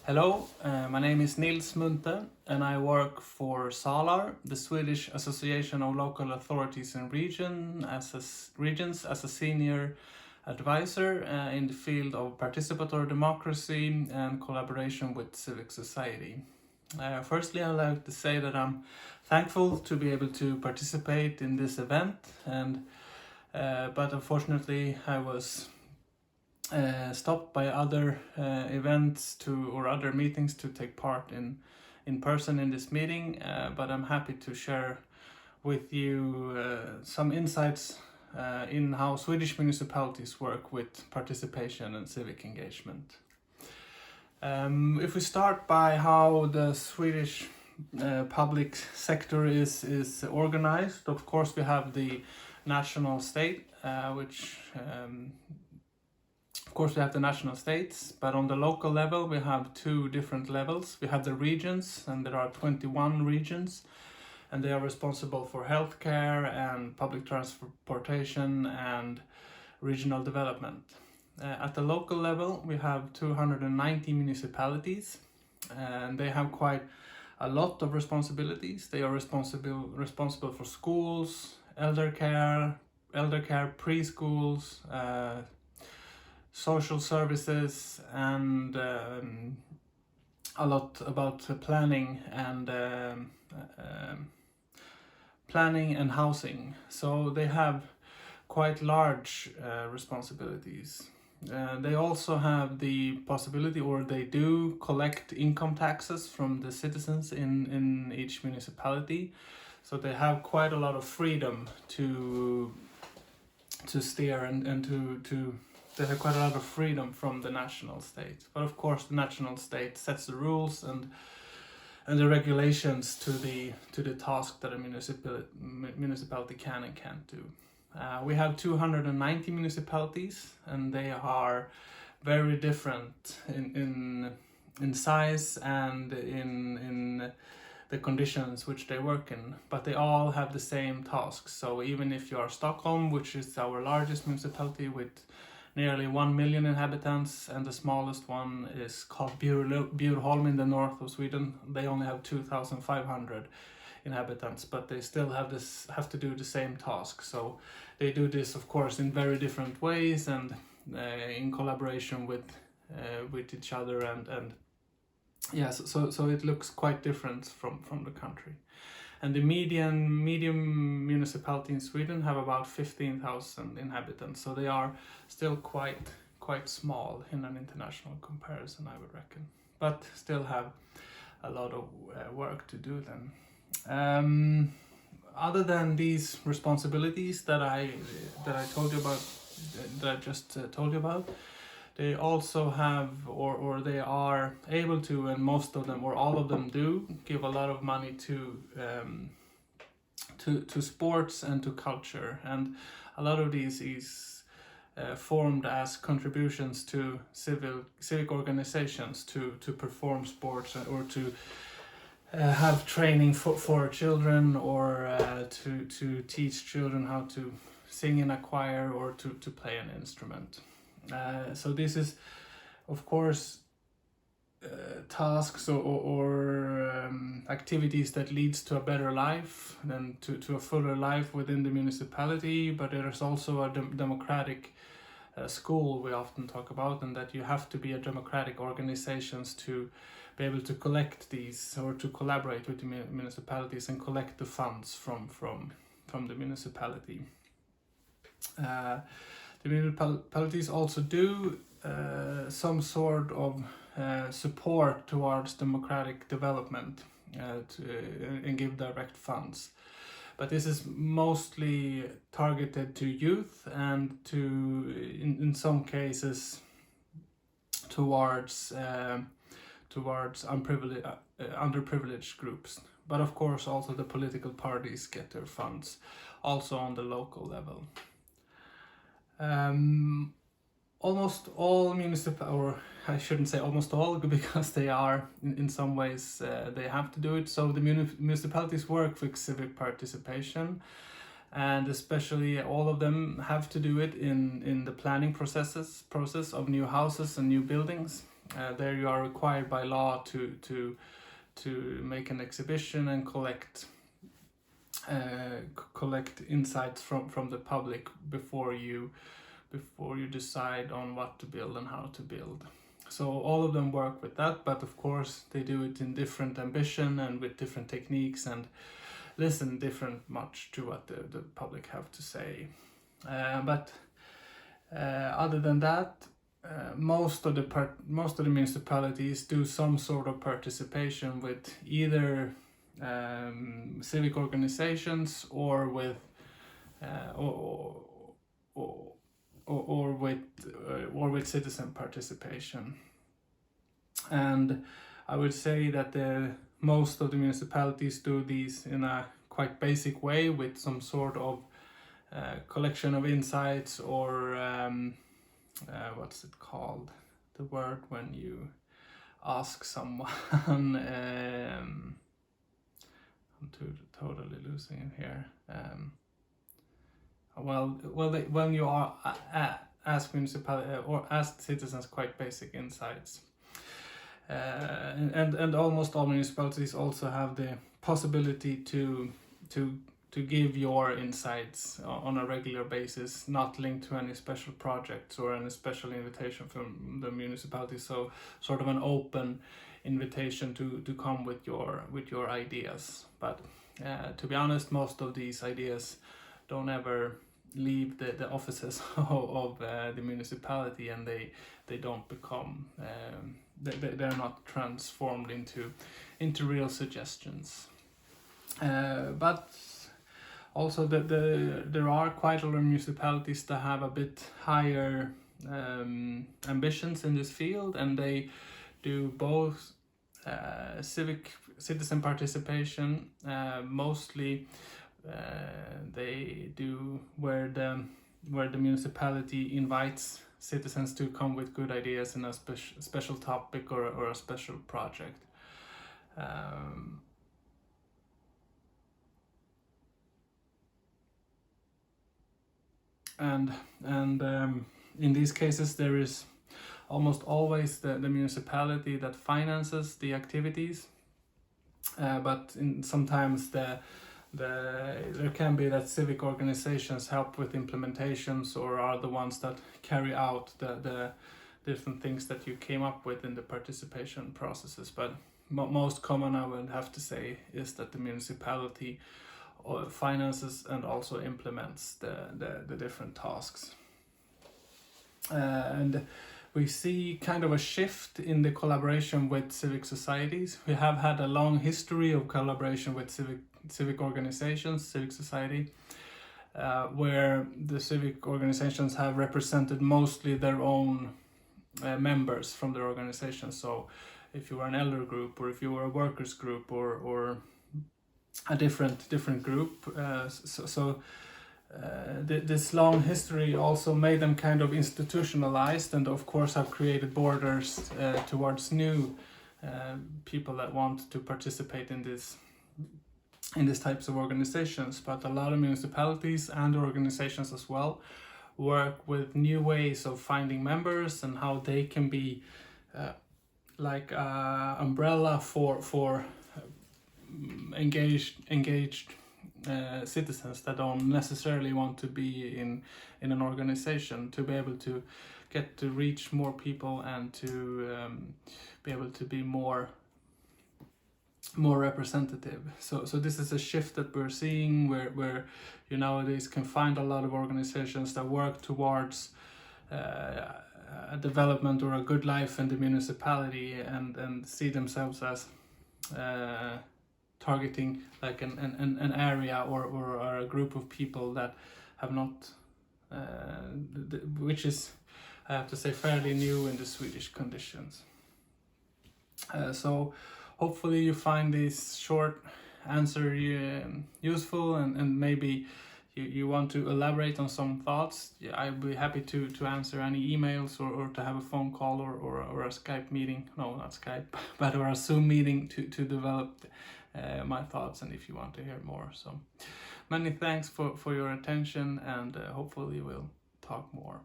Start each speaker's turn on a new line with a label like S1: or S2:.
S1: Hello, my name is Nils Munthe and I work for SALAR, the Swedish Association of Local Authorities and Regions, as a senior advisor in the field of participatory democracy and collaboration with civic society. Firstly, I'd like to say that I'm thankful to be able to participate in this event, but unfortunately I was stopped by other events or other meetings to take part in person in this meeting, but I'm happy to share with you some insights in how Swedish municipalities work with participation and civic engagement. If we start by how the Swedish public sector is organized, of course we have the national state, of course we have the national states, but on the local level we have two different levels. We have the regions, and there are 21 regions, and they are responsible for healthcare and public transportation and regional development. At the local level we have 290 municipalities, and they have quite a lot of responsibilities. They are responsible for schools, elder care, preschools, social services, and a lot about planning and housing. So they have quite large responsibilities. They also have the possibility, or they do collect income taxes from the citizens in each municipality. So they have quite a lot of freedom to steer and to they have quite a lot of freedom from the national state. But of course the national state sets the rules and the regulations to the task that a municipality can and can't do. We have 290 municipalities, and they are very different in size and in the conditions which they work in, but they all have the same tasks. So even if you are Stockholm, which is our largest municipality with nearly 1 million inhabitants, and the smallest one is called Bjurholm in the north of Sweden. They only have 2,500 inhabitants, but they still have to do the same task. So they do this, of course, in very different ways and in collaboration with each other, and yes, so it looks quite different from the country. And the medium municipality in Sweden have about 15,000 inhabitants, so they are still quite small in an international comparison, I would reckon, but still have a lot of work to do then. Other than these responsibilities that I told you about, that I just told you about, they also have, or they are able to, and most of them or all of them do, give a lot of money to sports and to culture, and a lot of these is formed as contributions to civic organizations to perform sports, or to have training for children, or to teach children how to sing in a choir or to play an instrument. So this is, of course, tasks or activities that leads to a better life and to a fuller life within the municipality. But there is also a democratic school we often talk about, and that you have to be a democratic organizations to be able to collect these, or to collaborate with the municipalities and collect the funds from the municipality. The municipalities also do some sort of support towards democratic development and give direct funds. But this is mostly targeted to youth and in some cases towards underprivileged groups. But of course also the political parties get their funds also on the local level. Almost all or I shouldn't say almost all, because they are in some ways they have to do it. So the municipalities work with civic participation, and especially all of them have to do it in the planning process of new houses and new buildings. There you are required by law to make an exhibition and collect insights from the public before you decide on what to build and how to build. So all of them work with that, but of course they do it in different ambition and with different techniques, and listen different much to what the public have to say. But other than that, most of the municipalities do some sort of participation with either civic organizations or with with citizen participation. And I would say that most of the municipalities do these in a quite basic way, with some sort of collection of insights, or what's it called? The word when you ask someone. I'm totally losing it here. When you are ask municipality or ask citizens quite basic insights, and almost all municipalities also have the possibility to give your insights on a regular basis, not linked to any special projects or any special invitation from the municipality. So sort of an open invitation to come with your ideas. But to be honest, most of these ideas don't ever leave the offices of the municipality, and they don't become they're not transformed into real suggestions. But also there are quite a lot of municipalities that have a bit higher ambitions in this field, and they do both citizen participation, mostly they do where the municipality invites citizens to come with good ideas in a special topic or a special project. And in these cases there is almost always the municipality that finances the activities, but sometimes there can be that civic organizations help with implementations, or are the ones that carry out the different things that you came up with in the participation processes. But most common, I would have to say, is that the municipality finances and also implements the different tasks. And we see kind of a shift in the collaboration with civic societies. We have had a long history of collaboration with civic organizations, civic society, where the civic organizations have represented mostly their own members from their organization. So if you were an elder group, or if you were a workers group, or a different group, this long history also made them kind of institutionalized, and of course have created borders towards new people that want to participate in these types of organizations. But a lot of municipalities and organizations as well work with new ways of finding members, and how they can be like an umbrella for engaged citizens that don't necessarily want to be in an organization, to be able to get to reach more people and to be able to be more representative. So this is a shift that we're seeing, where you nowadays can find a lot of organizations that work towards a development or a good life in the municipality, and see themselves as targeting like an area or a group of people that have not, which is, I have to say, fairly new in the Swedish conditions. So hopefully you find this short answer useful, and maybe you want to elaborate on some thoughts. I'd be happy to answer any emails, or to have a phone call or a Skype meeting. No, not Skype, but or a Zoom meeting to develop my thoughts, and if you want to hear more. So many thanks for your attention, and hopefully we'll talk more.